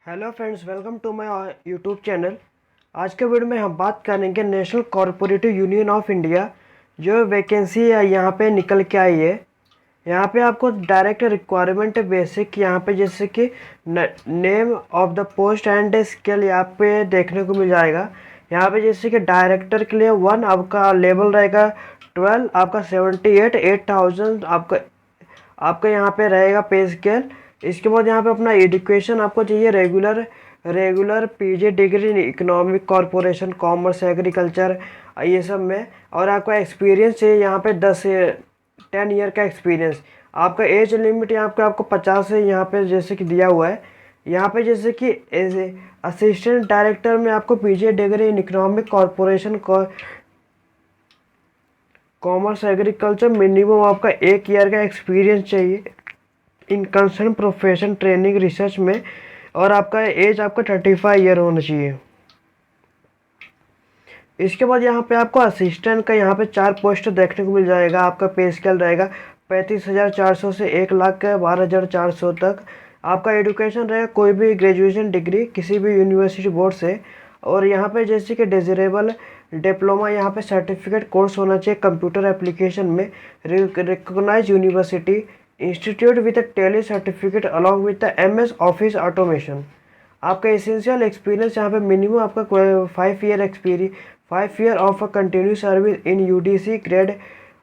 Hello friends, welcome to my YouTube channel. आज के video में हम बात करेंगे national cooperative union of India जो वैकेंसी है यहाँ पे निकल के आई है। यहाँ पे आपको डायरेक्ट रिक्वायरमेंट बेसिक यहाँ पे जैसे कि name of the post and skill यहाँ पे देखने को मिल जाएगा। यहाँ पे जैसे कि डायरेक्टर के लिए 1 आपका लेवल रहेगा, 12 आपका 78 8000 आपका यहाँ पे रहेगा पे स्केल। इसके बाद यहाँ पे अपना एजुकेशन आपको चाहिए regular PG degree in economic corporation commerce agriculture ये सब में, और आपका एक्सपीरियंस चाहिए यहाँ पे 10 ईयर का एक्सपीरियंस। आपका एज लिमिट यहाँ पे आपको 50 से यहाँ पे जैसे कि दिया हुआ है। यहाँ पे जैसे कि एज असिस्टेंट डायरेक्टर में आपको PG degree in economic corporation commerce agriculture minimum आपका 1 ईयर का एक्सपीरियंस चाहिए इन कंसर्न प्रोफेशन ट्रेनिंग रिसर्च में, और आपका एज आपका 35 ईयर होना चाहिए। इसके बाद यहाँ पे आपको असिस्टेंट का यहाँ पे 4 पोस्ट देखने को मिल जाएगा। आपका पे स्केल रहेगा 35,400 से 1,12,400 तक। आपका एजुकेशन रहेगा कोई भी ग्रेजुएशन डिग्री किसी भी यूनिवर्सिटी बोर्ड से, और यहाँ पे जैसे कि डिजरेबल डिप्लोमा यहाँ पे सर्टिफिकेट कोर्स होना चाहिए कंप्यूटर एप्लीकेशन में recognise university institute with tally certificate along with the MS office automation. आपका एसेंशियल एक्सपीरियंस यहाँ पे मिनिमम आपका 5 year of continue service in UDC grade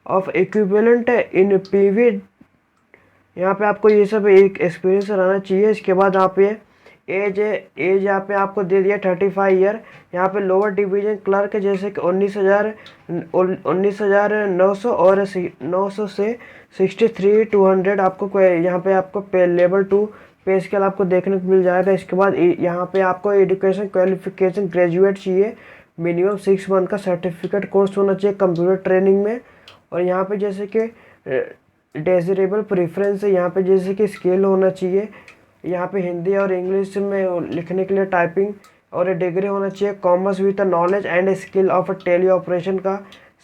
of equivalent in PV। यहाँ पे आपको ये सब एक एक्सपीरियंस रहना चाहिए। इसके बाद यहाँ पे एज यहाँ पे आपको दे दिया 35 ईयर। यहाँ पे लोअर डिवीजन क्लर्क जैसे कि 19,900 और 900 से 63,200 आपको यहाँ पे आपको लेवल 2 पे स्केल आपको देखने को मिल जाएगा। इसके बाद यहाँ पे आपको एजुकेशन क्वालिफिकेशन ग्रेजुएट चाहिए, मिनिमम 6 मंथ का सर्टिफिकेट कोर्स होना चाहिए कंप्यूटर ट्रेनिंग में, और यहाँ पे जैसे कि डेजिरेबल प्रेफरेंस है यहाँ पे जैसे कि स्किल होना चाहिए यहाँ पे हिंदी और इंग्लिश में लिखने के लिए टाइपिंग, और डिग्री होना चाहिए commerce with knowledge and skill of tally operation का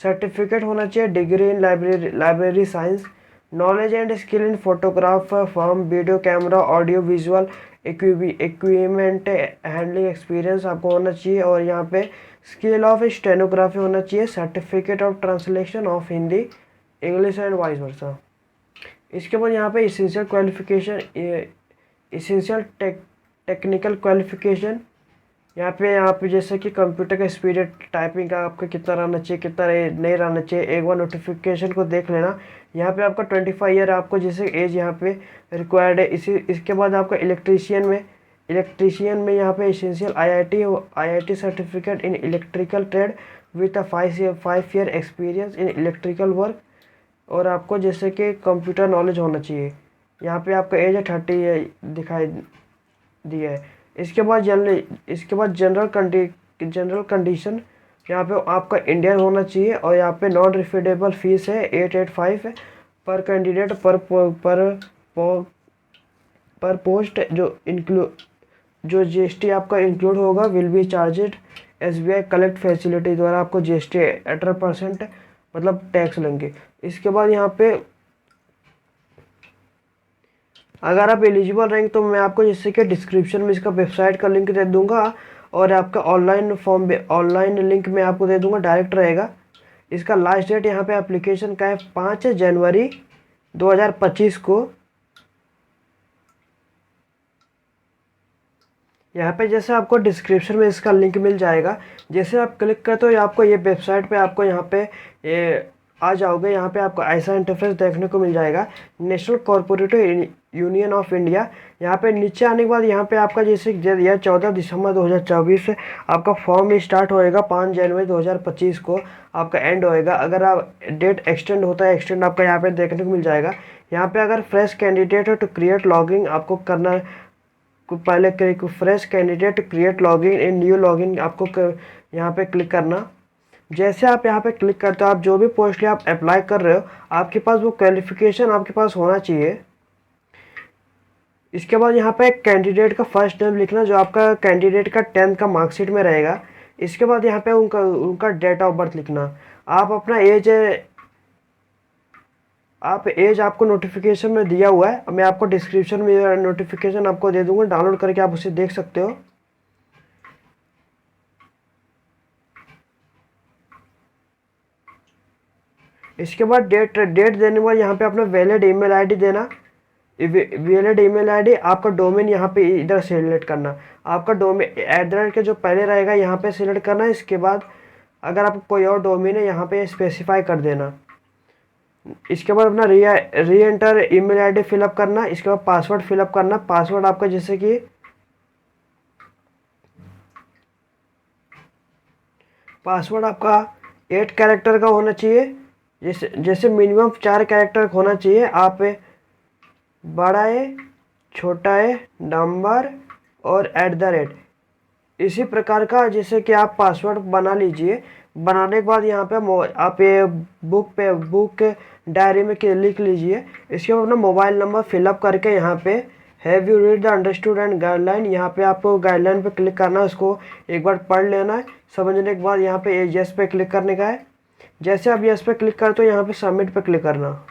सर्टिफिकेट होना चाहिए, degree in library science, knowledge and skill in photograph form video camera audio visual equipment handling experience आपको होना चाहिए, और यहाँ पे स्किल ऑफ स्टेनोग्राफी होना चाहिए, certificate of translation of Hindi English and vice versa. इसके बाद यहाँ पे इसेंशियल टेक्निकल क्वालिफिकेशन यहाँ पे जैसे कि कंप्यूटर का स्पीड टाइपिंग का आपका कितना रहना चाहिए कितना नहीं रहना चाहिए, एक बार नोटिफिकेशन को देख लेना। यहाँ पे आपका 25 ईयर आपको जैसे एज यहाँ पे रिक्वायर्ड है। इसके बाद आपका इलेक्ट्रीशियन में यहाँ पे essential IIT certificate in electrical trade with 5 year experience in electrical work, और आपको जैसे कि कंप्यूटर नॉलेज होना चाहिए। यहाँ पे आपका एज 30 दिखाई दिया है। इसके बाद जनरल कंडीशन यहाँ पे आपका इंडियन होना चाहिए, और यहाँ पे नॉन रिफंडेबल फीस है 885 पर कैंडिडेट पर पोस्ट, जो GST आपका इंक्लूड होगा will be charged SBI collect facility द्वारा आपको GST 18% मतलब टैक्स लेंगे। इसके बाद यहाँ पे अगर आप एलिजिबल रहेंगे तो मैं आपको जैसे कि डिस्क्रिप्शन में इसका वेबसाइट का लिंक दे दूंगा, और आपका ऑनलाइन लिंक मैं आपको दे दूंगा, डायरेक्ट रहेगा। इसका लास्ट डेट यहाँ पे एप्लीकेशन का है 5 जनवरी 2025 को। यहाँ पे जैसे आपको डिस्क्रिप्शन में इसका लिंक मिल जाएगा, जैसे आप क्लिक करते हो आपको ये वेबसाइट पे आपको यहाँ पे ये आ जाओगे। यहाँ पे आपको ऐसा इंटरफेस देखने को मिल जाएगा, national cooperative union of India. यहाँ पे नीचे आने के बाद यहाँ पे आपका जैसे यह 14 दिसंबर 2024 से आपका फॉर्म स्टार्ट होएगा, 5 जनवरी 2025 को आपका एंड होएगा। अगर आप डेट एक्सटेंड होता है एक्सटेंड आपका यहाँ पे देखने को मिल जाएगा। यहाँ पे अगर फ्रेश कैंडिडेट हो तो क्रिएट लॉगिन आपको करना, पहले फ्रेश कैंडिडेट क्रिएट लॉगिन इन न्यू लॉगिन आपको यहाँ पे क्लिक करना। जैसे आप यहाँ पे क्लिक करते हो, आप जो भी पोस्ट आप अप्लाई कर रहे हो आपके पास वो क्वालिफिकेशन आपके पास होना चाहिए। इसके बाद यहाँ पे कैंडिडेट का फर्स्ट नेम लिखना जो आपका कैंडिडेट का 10th का मार्कशीट में रहेगा। इसके बाद यहाँ पे उनका डेट ऑफ बर्थ लिखना। आप अपना एज आप एज आपको नोटिफिकेशन में दिया हुआ है, मैं आपको डिस्क्रिप्शन में नोटिफिकेशन आपको दे दूंगा, डाउनलोड करके आप उसे देख सकते हो। इसके बाद डेट डेट देने के बाद यहाँ पे अपना वैलिड ईमेल आईडी देना। वैलिड ईमेल आईडी, आपका डोमेन यहाँ पे इधर सेलेक्ट करना। आपका डोमेन @ के जो पहले रहेगा यहाँ पे सिलेक्ट करना। इसके बाद अगर आपको कोई और डोमेन है यहाँ पे स्पेसिफाई कर देना। इसके बाद अपना री एंटर ईमेल आईडी फिलअप करना। इसके बाद पासवर्ड फिलअप करना। पासवर्ड आपका जैसे कि पासवर्ड आपका 8 कैरेक्टर का होना चाहिए। जैसे मिनिमम 4 कैरेक्टर होना चाहिए। आप बड़ा है, छोटा है, नंबर और @ इसी प्रकार का जैसे कि आप पासवर्ड बना लीजिए। बनाने के बाद यहाँ पे आप ये बुक डायरी में लिख लीजिए। इसके बाद अपना मोबाइल नंबर फिलअप करके यहाँ पे have you read the understood and guideline, यहाँ पे आपको गाइडलाइन पे क्लिक करना है। उसको एक बार पढ़ लेना है। समझने के बाद यहाँ पे यस पे क्लिक करने का है। जैसे आप यस पे क्लिक करते हो यहाँ पे सबमिट पे क्लिक करना।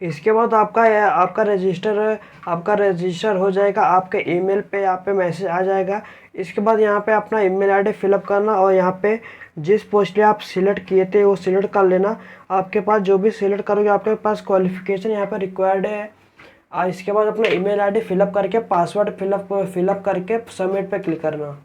इसके बाद आपका रजिस्टर हो जाएगा। आपके ईमेल पे यहाँ पे मैसेज आ जाएगा। इसके बाद यहाँ पे अपना ईमेल आईडी फिलअप करना और यहाँ पे जिस पोस्ट आप सिलेक्ट किए थे वो सिलेक्ट कर लेना। आपके पास जो भी सिलेक्ट करोगे आपके पास क्वालिफिकेशन यहाँ पे रिक्वायर्ड है। इसके बाद अपना ईमेल आईडी फिलअप करके पासवर्ड फिलअप करके सबमिट पे क्लिक करना।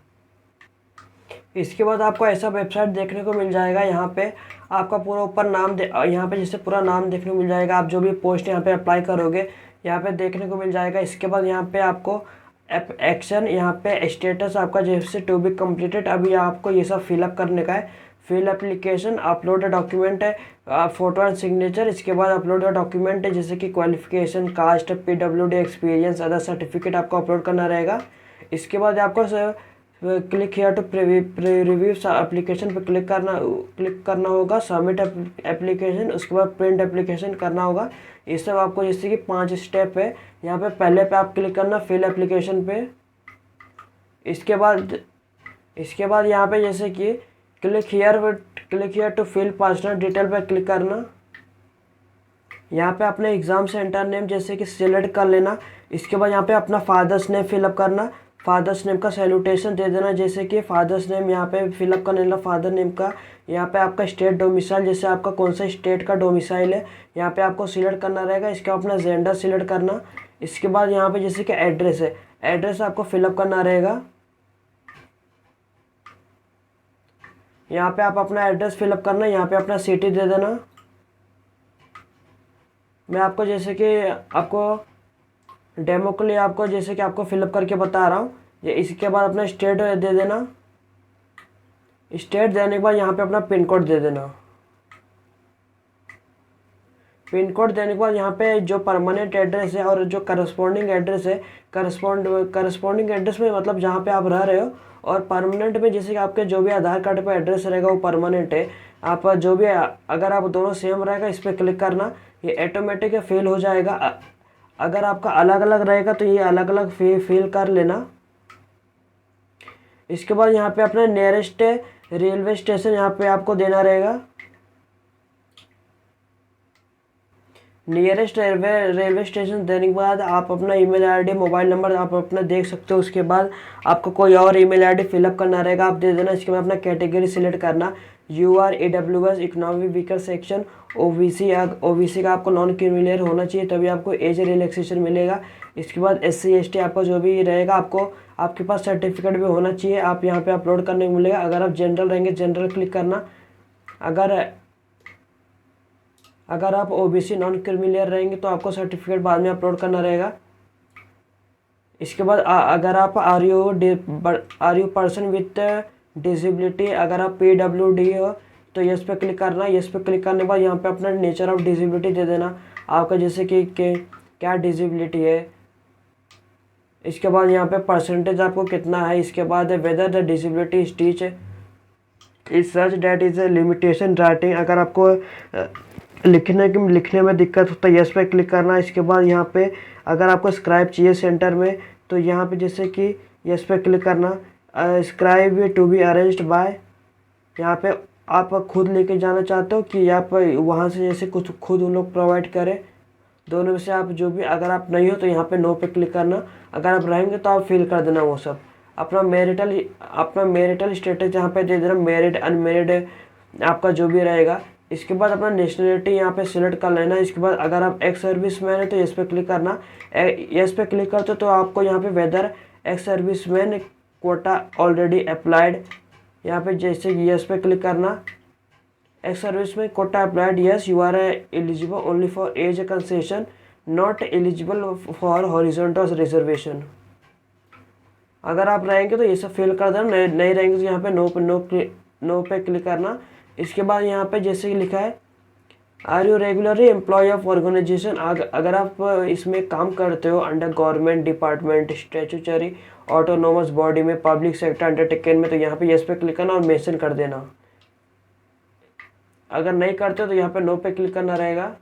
इसके बाद आपको ऐसा वेबसाइट देखने को मिल जाएगा। यहाँ पे आपका पूरा ऊपर नाम यहाँ पे जैसे पूरा नाम देखने को मिल जाएगा। आप जो भी पोस्ट यहाँ पे अप्लाई करोगे यहाँ पे देखने को मिल जाएगा। इसके बाद यहाँ पे आपको एक्शन, यहाँ पे स्टेटस आपका जैसे टू बी कम्प्लीटेड, अभी आपको ये सब फिलअप करने का है। फिल एप्लीकेशन, अपलोड डॉक्यूमेंट है, फोटो एंड सिग्नेचर। इसके बाद अपलोड डॉक्यूमेंट है जैसे कि qualification, caste, PWD, experience, other certificate आपको अपलोड करना रहेगा। इसके बाद आपको click here to preview application पे क्लिक करना होगा। सबमिट एप्लीकेशन, उसके बाद प्रिंट एप्लीकेशन करना होगा। ये सब आपको जैसे कि 5 स्टेप है। यहाँ पे पहले पे आप क्लिक करना फिल एप्लीकेशन पे। इसके बाद यहाँ पे जैसे कि click here to fill personal detail पे क्लिक करना। यहाँ पे अपने एग्ज़ाम सेंटर नेम जैसे कि सिलेक्ट कर लेना। इसके बाद यहाँ पे अपना फादर्स नेम फिलअप करना। फादर्स नेम का सैल्यूटेशन दे देना। जैसे कि फादर्स नेम यहाँ पे फिलअप करने ला फादर नेम का। यहाँ पे आपका स्टेट डोमिसाइल, जैसे आपका कौन सा स्टेट का डोमिसाइल है यहाँ पे आपको सिलेक्ट करना रहेगा। इसके अपना जेंडर सिलेक्ट करना। इसके बाद यहाँ पे जैसे कि एड्रेस है, एड्रेस आपको फिलअप करना रहेगा। यहाँ पे आप अपना एड्रेस फिलअप करना। यहाँ पे अपना सिटी दे देना। मैं आपको जैसे कि आपको डेमो के लिए आपको जैसे कि आपको फिलअप करके बता रहा हूँ। ये इसके बाद अपना स्टेट दे देना। स्टेट देने के बाद यहाँ पे अपना पिन कोड दे देना। पिन कोड देने के बाद यहाँ पे जो परमानेंट एड्रेस है और जो करस्पॉन्डिंग एड्रेस है, करस्पॉन्डिंग एड्रेस में मतलब जहाँ पे आप रह रहे हो, और परमानेंट में जैसे कि आपके जो भी आधार कार्ड पे एड्रेस रहेगा वो परमानेंट है। आप जो भी अगर आप दोनों सेम रहेगा इस पर क्लिक करना। ये ऑटोमेटिक फिल हो जाएगा। अगर आपका अलग अलग रहेगा तो ये अलग अलग फिल कर लेना। इसके बाद यहाँ पे अपना नियरेस्ट रेलवे स्टेशन यहाँ पे आपको देना रहेगा। नियरेस्ट रेलवे स्टेशन देने के बाद आप अपना ईमेल आईडी, मोबाइल नंबर आप अपना देख सकते हो। उसके बाद आपको कोई और ईमेल आईडी फिलअप करना रहेगा, आप दे देना। इसके बाद अपना कैटेगरी सिलेक्ट करना। UR AWS economic weaker section, OBC का आपको नॉन क्रिमिनल होना चाहिए तभी आपको एज रिलैक्सेशन मिलेगा। इसके बाद SC ST आपका जो भी रहेगा आपको आपके पास सर्टिफिकेट भी होना चाहिए, आप यहाँ पे अपलोड करने को मिलेगा। अगर आप जनरल रहेंगे जनरल क्लिक करना। अगर आप OBC नॉन क्रिमिनल रहेंगे तो आपको सर्टिफिकेट बाद में अपलोड करना रहेगा। इसके बाद अगर आप are you person with disability, अगर आप PWD हो तो यस पे क्लिक करना। यस पे क्लिक करने के बाद यहाँ पे अपना नेचर ऑफ डिसेबिलिटी दे देना, आपका जैसे कि क्या डिसेबिलिटी है। इसके बाद यहाँ पे परसेंटेज आपको कितना है। इसके बाद whether the disability stitch is such that is a limitation writing, अगर आपको लिखने में दिक्कत हो तो यस पे क्लिक करना। इसके बाद यहाँ पे अगर आपको स्क्राइब चाहिए सेंटर में तो यहाँ पे जैसे कि यस पे क्लिक करना। Scribe to be arranged by, यहाँ पे आप खुद लेके जाना चाहते हो कि आप वहाँ से जैसे कुछ खुद उन लोग प्रोवाइड करें, दोनों में से आप जो भी, अगर आप नहीं हो तो यहाँ पे नो पे क्लिक करना, अगर आप रहेंगे तो आप फिल कर देना वो सब। अपना मैरिटल स्टेटस यहाँ पे दे देना, मैरिड अनमैरिड आपका जो भी रहेगा। इसके बाद अपना नेशनलिटी यहाँ पे सिलेक्ट कर लेना। इसके बाद अगर आप एक्स सर्विस मैन है तो यस पे क्लिक करना। यस पे क्लिक करते तो आपको यहाँ पे whether ex service man quota already applied, यहाँ पे जैसे यस पे क्लिक करना। एक्स सर्विस में quota applied, yes you are eligible only for age concession, not eligible for horizontal reservation. अगर आप रहेंगे तो ये सब फिल कर देना, नहीं रहेंगे तो यहाँ पे नो पे क्लिक करना। इसके बाद यहाँ पे जैसे कि लिखा है are you regularly employ of organisation, अगर आप इसमें काम करते हो under government department, statutory autonomous body में, पब्लिक सेक्टर अंडरटेकन में, तो यहाँ पे यस पे क्लिक करना और मेंशन कर देना। अगर नहीं करते हो तो यहाँ पे नो पे क्लिक करना रहेगा।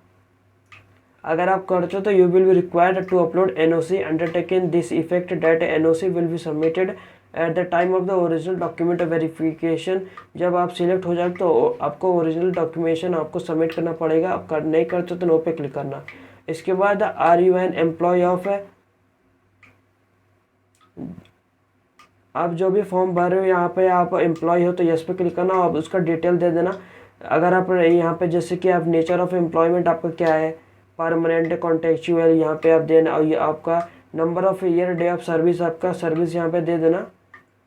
अगर आप करते हो तो you will be required to upload NOC undertaken this effect that NOC will be submitted at the time of the original document verification. जब आप सिलेक्ट हो जाए तो आपको ओरिजिनल डॉक्यूमेंटेशन आपको सबमिट करना पड़ेगा। आप नहीं करते तो नो पे क्लिक करना। इसके बाद are you an employ of, आप जो भी फॉर्म भर रहे हो यहाँ पे आप एम्प्लॉय हो तो यस पे क्लिक करना और उसका डिटेल दे देना। अगर आप यहाँ पे जैसे कि आप नेचर ऑफ एम्प्लॉयमेंट आपका क्या है, परमानेंट कॉन्ट्रेक्चुअल यहाँ पे आप देना, और ये आपका number of year day of service, आपका सर्विस यहाँ पे दे देना।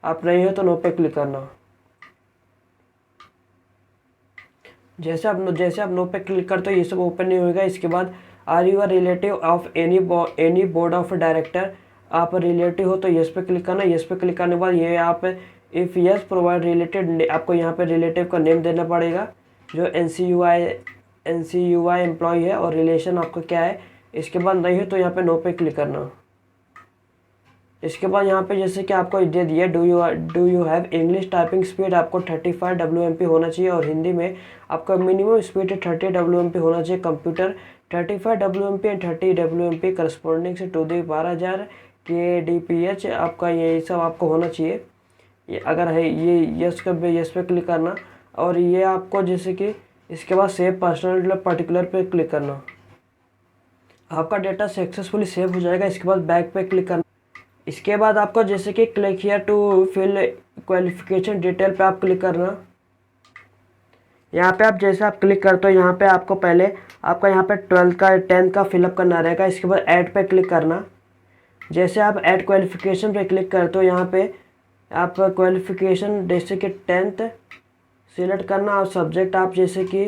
आप नहीं हो तो नो पे क्लिक करना। जैसे आप नो पे क्लिक करते हो ये सब ओपन नहीं होगा। इसके बाद are you are relative of any board of director, आप रिलेटिव हो तो यस पे क्लिक करना। यस पे क्लिक करने के बाद ये आप इफ़ यस प्रोवाइड रिलेटेड, आपको यहाँ पे रिलेटिव का नेम देना पड़ेगा जो NCUI एम्प्लॉय है, और रिलेशन आपका क्या है। इसके बाद नहीं हो तो यहाँ पे नो पे क्लिक करना। इसके बाद यहाँ पे जैसे कि आपको दे दिया do you have English typing speed, आपको 35 WMP होना चाहिए, और हिंदी में आपका मिनिमम स्पीड 30 WMP होना चाहिए। Computer 35 WMP and 30 WMP corresponding से टू दी 12,000 kbps आपका ये सब आपको होना चाहिए। ये अगर है ये यस पे क्लिक करना, और ये आपको जैसे कि इसके बाद सेव पर्सनल पर्टिकुलर पे क्लिक करना। आपका डेटा सक्सेसफुली सेव हो जाएगा। इसके बाद बैक पे क्लिक करना। इसके बाद आपको जैसे कि click here to fill qualification detail पे आप क्लिक करना। यहाँ पे आप जैसे आप क्लिक करते हो यहाँ पे आपको पहले आपका यहाँ पे 12th का 10th का फिलअप करना रहेगा। इसके बाद ऐड पे क्लिक करना। जैसे आप ऐड क्वालिफिकेशन पे क्लिक करते हो यहाँ पे आप क्वालिफिकेशन जैसे कि 10th सिलेक्ट करना, और सब्जेक्ट आप जैसे कि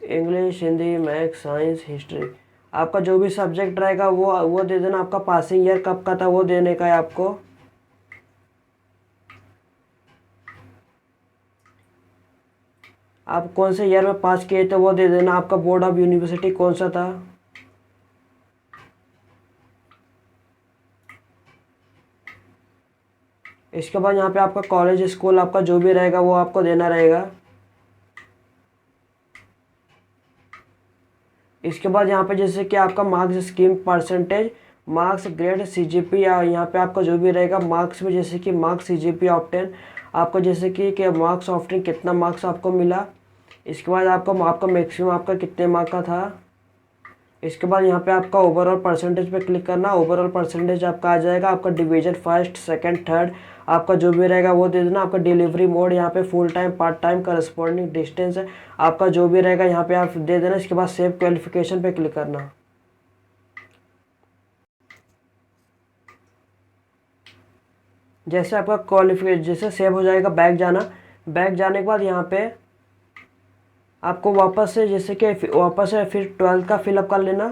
English, Hindi, maths, science, history, आपका जो भी सब्जेक्ट रहेगा वो दे देना। आपका पासिंग ईयर कब का था वो देने का है आपको। आप कौन से ईयर में पास किए थे वो दे देना। आपका बोर्ड ऑफ यूनिवर्सिटी कौन सा था। इसके बाद यहाँ पे आपका कॉलेज स्कूल आपका जो भी रहेगा वो आपको देना रहेगा। इसके बाद यहाँ पे जैसे कि आपका marks scheme, percentage, marks, grade, CGP, या यहाँ पे आपका जो भी रहेगा मार्क्स में जैसे कि मार्क्स CGP ऑफ 10 आपको जैसे कि मार्क्स ऑफ 10 कितना मार्क्स आपको मिला। इसके बाद आपका मैक्सिमम आपका कितने मार्क का था। इसके बाद यहाँ पे आपका ओवरऑल परसेंटेज पे क्लिक करना। ओवरऑल परसेंटेज आपका आ जाएगा। आपका डिवीजन फर्स्ट, सेकंड, थर्ड आपका जो भी रहेगा वो दे देना। आपका डिलीवरी मोड यहाँ पे full time, part time, corresponding distance है आपका जो भी रहेगा यहाँ पे आप दे देना। इसके बाद सेव क्वालिफिकेशन पे क्लिक करना। जैसे आपका क्वालिफिकेशन जैसे सेव हो जाएगा, बैक जाना। बैक जाने के बाद यहाँ पे आपको वापस से जैसे कि वापस से फिर 12th का फिलअप कर लेना।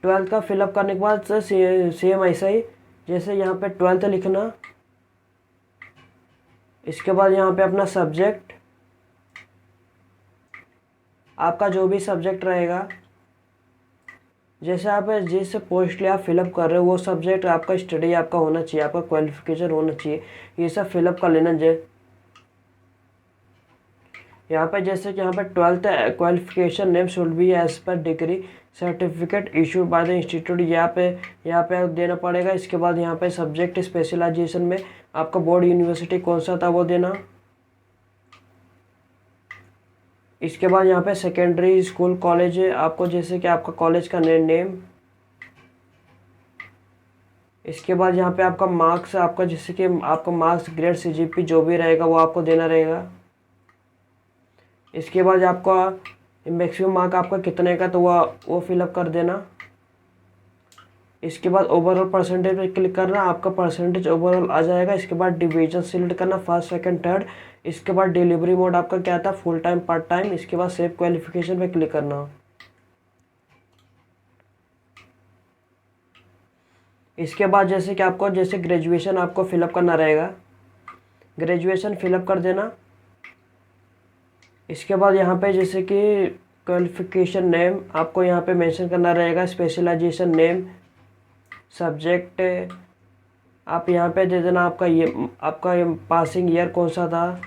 12th का फिलअप करने के बाद सेम ऐसा ही जैसे यहाँ पे 12th लिखना। इसके बाद यहाँ पे अपना सब्जेक्ट, आपका जो भी सब्जेक्ट रहेगा, जैसे आप जिस पोस्ट लिए आप फिलअप कर रहे हो वो सब्जेक्ट आपका स्टडी आपका होना चाहिए, आपका क्वालिफिकेशन होना चाहिए। ये सब फिलअप कर लेना। यहाँ पे जैसे कि यहाँ पे 12th qualification name should be as per degree certificate issued by the institute, यहाँ पे देना पड़ेगा। इसके बाद यहाँ पे सब्जेक्ट स्पेशलाइजेशन में आपका बोर्ड यूनिवर्सिटी कौन सा था वो देना। इसके बाद यहाँ पे सेकेंडरी स्कूल कॉलेज है, आपको जैसे कि आपका कॉलेज का नेम। इसके बाद यहाँ पे आपका मार्क्स, आपका जैसे कि आपका मार्क्स, ग्रेड, सीजीपी जो भी रहेगा वो आपको देना रहेगा। इसके बाद आपका मैक्सिमम मार्क आपका कितने का, तो वो फिलअप कर देना। इसके बाद ओवरऑल परसेंटेज पे क्लिक करना, आपका परसेंटेज ओवरऑल आ जाएगा। इसके बाद डिवीजन सिलेक्ट करना, फर्स्ट सेकंड थर्ड। इसके बाद डिलीवरी मोड आपका क्या था, फुल टाइम, पार्ट टाइम। इसके बाद सेव क्वालिफिकेशन पे क्लिक करना। इसके बाद जैसे कि आपको जैसे ग्रेजुएशन आपको फिलअप करना रहेगा, ग्रेजुएशन फिलअप कर देना। इसके बाद यहाँ पे जैसे कि क्वालिफिकेशन नेम आपको यहाँ पे मेंशन करना रहेगा, स्पेशलाइजेशन नेम, सब्जेक्ट आप यहाँ पे दे देना, आपका ये पासिंग ईयर कौन सा था।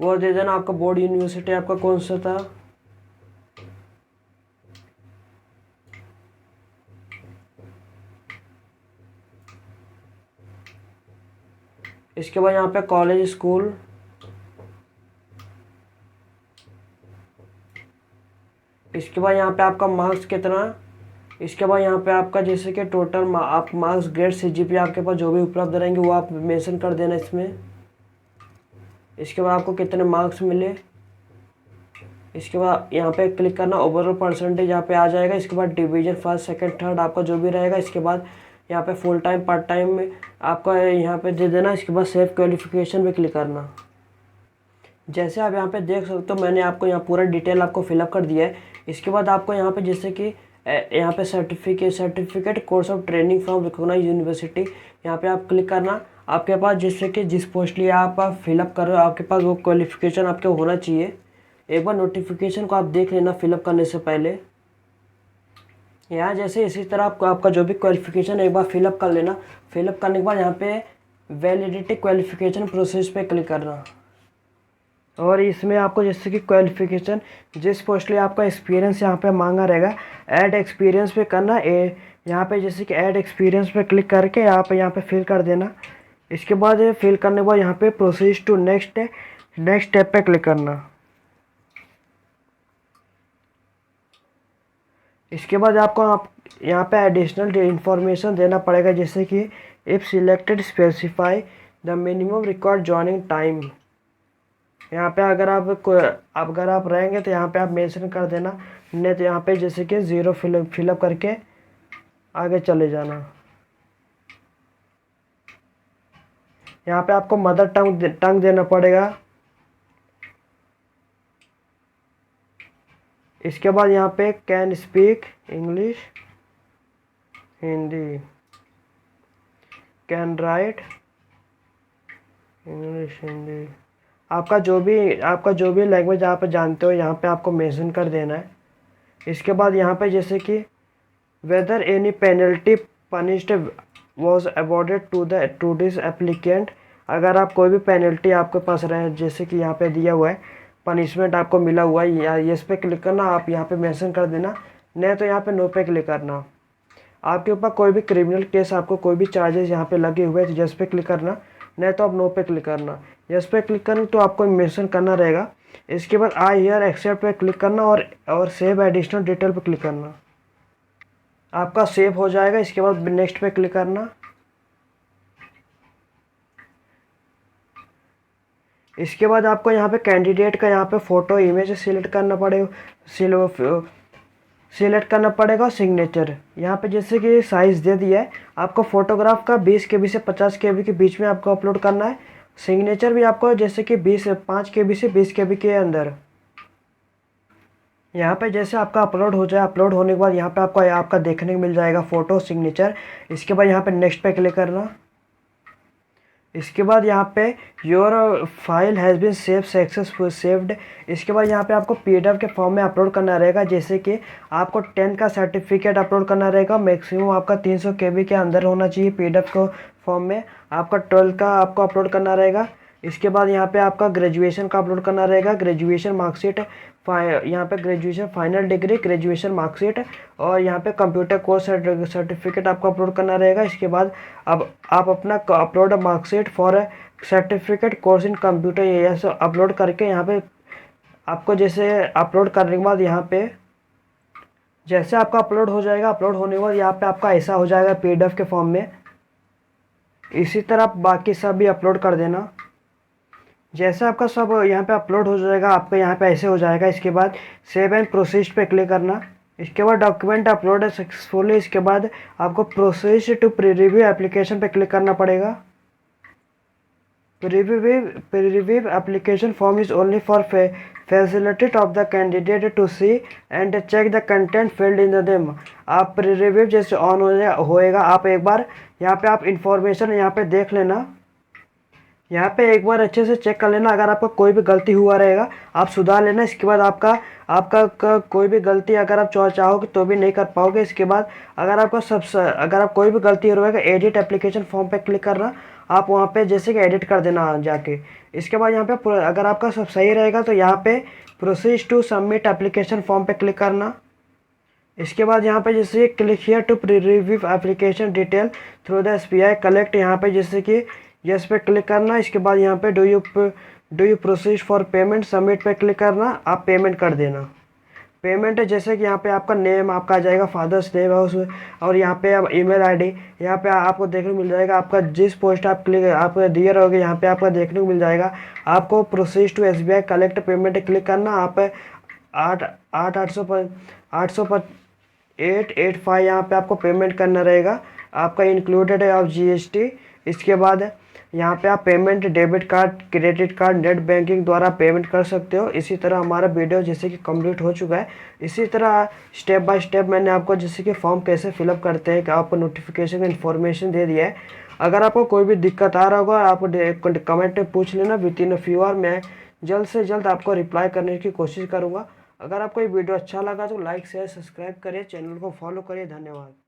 वो दे देना, आपका बोर्ड यूनिवर्सिटी आपका कौन सा था। इसके बाद यहाँ पे कॉलेज स्कूल। इसके बाद यहाँ पे आपका मार्क्स कितना। इसके बाद यहाँ पे आपका जैसे कि टोटल आप मार्क्स, ग्रेड, सीजीपी आपके पास जो भी उपलब्ध रहेंगे वो आप मेंशन कर देना इसमें। इसके बाद आपको कितने मार्क्स मिले। इसके बाद यहाँ पे क्लिक करना, ओवरऑल परसेंटेज यहाँ पे आ जाएगा। इसके बाद डिवीजन फर्स्ट सेकंड थर्ड आपका जो भी रहेगा। इसके बाद यहाँ पे फुल टाइम, पार्ट टाइम में आपका यहाँ पे दे देना। इसके बाद सेव क्वालिफिकेशन पे क्लिक करना। जैसे आप यहाँ पे देख सकते हो, मैंने आपको यहाँ पूरा डिटेल आपको फिलअप कर दिया है। इसके बाद आपको यहाँ पे जैसे कि यहाँ पे certificate course of training from recognised university, यहाँ पे आप क्लिक करना। आपके पास जैसे कि जिस पोस्ट लिए आप फिलअप कर रहे हो, आपके पास वो क्वालिफिकेशन आपके होना चाहिए। एक बार नोटिफिकेशन को आप देख लेना फिलअप करने से पहले। यहाँ जैसे इसी तरह आपको आपका जो भी क्वालिफिकेशन एक बार फिलअप कर लेना। फिलअप करने के बाद यहाँ पे वैलिडिटी क्वालिफिकेशन प्रोसेस पे क्लिक करना। और इसमें आपको जैसे कि क्वालिफिकेशन जिस पोस्ट लिए आपका एक्सपीरियंस यहाँ पे मांगा रहेगा, ऐड एक्सपीरियंस पे करना। यहाँ पे जैसे कि ऐड एक्सपीरियंस पे क्लिक करके यहाँ पे फिल कर देना। इसके बाद फिल करने के बाद यहाँ पे प्रोसीड टू नेक्स्ट स्टेप पे क्लिक करना। इसके बाद आपको यहाँ पे एडिशनल इंफॉर्मेशन देना पड़ेगा, जैसे कि if selected specify the minimum required joining time. यहाँ पे अगर आप रहेंगे तो यहाँ पे आप मेंशन कर देना, नहीं तो यहाँ पे जैसे कि 0 फिलअप करके आगे चले जाना। यहाँ पे आपको मदर टंग देना पड़ेगा। इसके बाद यहाँ पे can speak English, Hindi, can write English, Hindi, आपका जो भी लैंग्वेज आप जानते हो यहाँ पे आपको मेंशन कर देना है। इसके बाद यहाँ पे जैसे कि whether any penalty punished was awarded to this applicant, अगर आप कोई भी पेनल्टी आपके पास रहे, जैसे कि यहाँ पे दिया हुआ है पनिशमेंट आपको मिला हुआ है, या यस पे क्लिक करना, आप यहाँ पे मेंशन कर देना, नहीं तो यहाँ पे नो पे क्लिक करना। आपके ऊपर कोई भी क्रिमिनल केस, आपको कोई भी चार्जेस यहाँ पे लगे हुए तो यस पे क्लिक करना, नहीं तो आप नो पे क्लिक करना। यस पे क्लिक करना तो आपको मेंशन करना रहेगा। इसके बाद आई हियर एक्सेप्ट पे क्लिक करना और सेव एडिशनल डिटेल पे क्लिक करना। आपका सेव हो जाएगा। इसके बाद नेक्स्ट पे क्लिक करना। इसके बाद आपको यहाँ पे कैंडिडेट का यहाँ पे फ़ोटो इमेज सिलेक्ट करना पड़ेगा और सिग्नेचर यहाँ पे जैसे कि साइज़ दे दिया है। आपको फ़ोटोग्राफ का 20 KB से 50 KB के बीच में आपको अपलोड करना है। सिग्नेचर भी आपको जैसे कि 5 KB से 20 KB के अंदर। यहाँ पे जैसे आपका अपलोड हो जाए, अपलोड होने के बाद यहाँ पे आपका देखने को मिल जाएगा फ़ोटो, सिग्नेचर। इसके बाद यहाँ पे नेक्स्ट पे क्लिक करना। इसके बाद यहाँ पे your file has been successful saved. इसके बाद यहाँ पे आपको PDF के फॉर्म में अपलोड करना रहेगा, जैसे कि आपको 10 का सर्टिफिकेट अपलोड करना रहेगा। मैक्सिमम आपका 300 KB के अंदर होना चाहिए PDF को फॉर्म में। आपका 12 का आपको अपलोड करना रहेगा। इसके बाद यहाँ पे आपका ग्रेजुएशन का अपलोड करना रहेगा, ग्रेजुएशन मार्कशीट, यहाँ पे graduation final decree, graduation marksheet और यहाँ पे कंप्यूटर कोर्स सर्टिफिकेट आपको अपलोड करना रहेगा। इसके बाद अब आप अपना upload marksheet for certificate course in computer ये सब अपलोड करके यहाँ पे आपको जैसे अपलोड करने के बाद यहाँ पे जैसे आपका अपलोड हो जाएगा, अपलोड होने के बाद यहाँ पे आपका ऐसा हो जाएगा PDF के फॉर्म में। इसी तरह बाकी सब भी अपलोड कर देना। जैसे आपका सब यहाँ पे अपलोड हो जाएगा, आपका यहाँ पे ऐसे हो जाएगा। इसके बाद सेव एंड प्रोसीड पे क्लिक करना। इसके बाद डॉक्यूमेंट अपलोड है सक्सेसफुली। इसके बाद आपको process to preview application पे क्लिक करना पड़ेगा। Preview application form is only for facility of the candidate to see and check the content field in the them. आप प्री रिव्यू जैसे on होएगा, आप एक बार यहाँ पे आप इंफॉर्मेशन यहाँ पे देख लेना। यहाँ पे एक बार अच्छे से चेक कर लेना। अगर आपका कोई भी गलती हुआ रहेगा आप सुधार लेना। इसके बाद आपका कोई भी गलती अगर आप चाहोगे तो भी नहीं कर पाओगे। इसके बाद अगर आप कोई भी गलती हो रहेगा, एडिट एप्लीकेशन फॉर्म पे क्लिक करना। आप वहाँ पे जैसे कि एडिट कर देना जाके। इसके बाद यहाँ पे अगर आपका सब सही रहेगा तो यहाँ पे proceed to submit application form पे क्लिक करना। इसके बाद यहाँ पे जैसे click here to preview application detail through the SBI collect, यहाँ पे जैसे कि यस पे क्लिक करना। इसके बाद यहाँ पे do you proceed for payment, submit पे क्लिक करना। आप पेमेंट कर देना। पेमेंट है जैसे कि यहाँ पे आपका नेम आपका आ जाएगा, फादर्स नेम है उसमें, और यहाँ पे आप ईमेल आईडी यहाँ पे आपको देखने को मिल जाएगा। आपका जिस पोस्ट आप दिए रहोगे यहाँ पे आपका देखने को मिल जाएगा। आपको proceed to SBI collect payment click करना। आप 885 यहाँ पे आपको पेमेंट करना रहेगा। आपका इंक्लूडेड है ऑफ GST। इसके बाद यहाँ पे आप payment debit card, credit card, net banking द्वारा पेमेंट कर सकते हो। इसी तरह हमारा वीडियो जैसे कि कंप्लीट हो चुका है। इसी तरह स्टेप बाय स्टेप मैंने आपको जैसे कि फॉर्म कैसे फिलअप करते हैं कि आपको नोटिफिकेशन का इन्फॉर्मेशन दे दिया है। अगर आपको कोई भी दिक्कत आ रहा होगा आप कमेंट में पूछ लेना। Within a few hour मैं जल्द से जल्द आपको रिप्लाई करने की कोशिश करूँगा। अगर आपको ये वीडियो अच्छा लगा तो लाइक शेयर सब्सक्राइब करिए, चैनल को फॉलो करिए। धन्यवाद।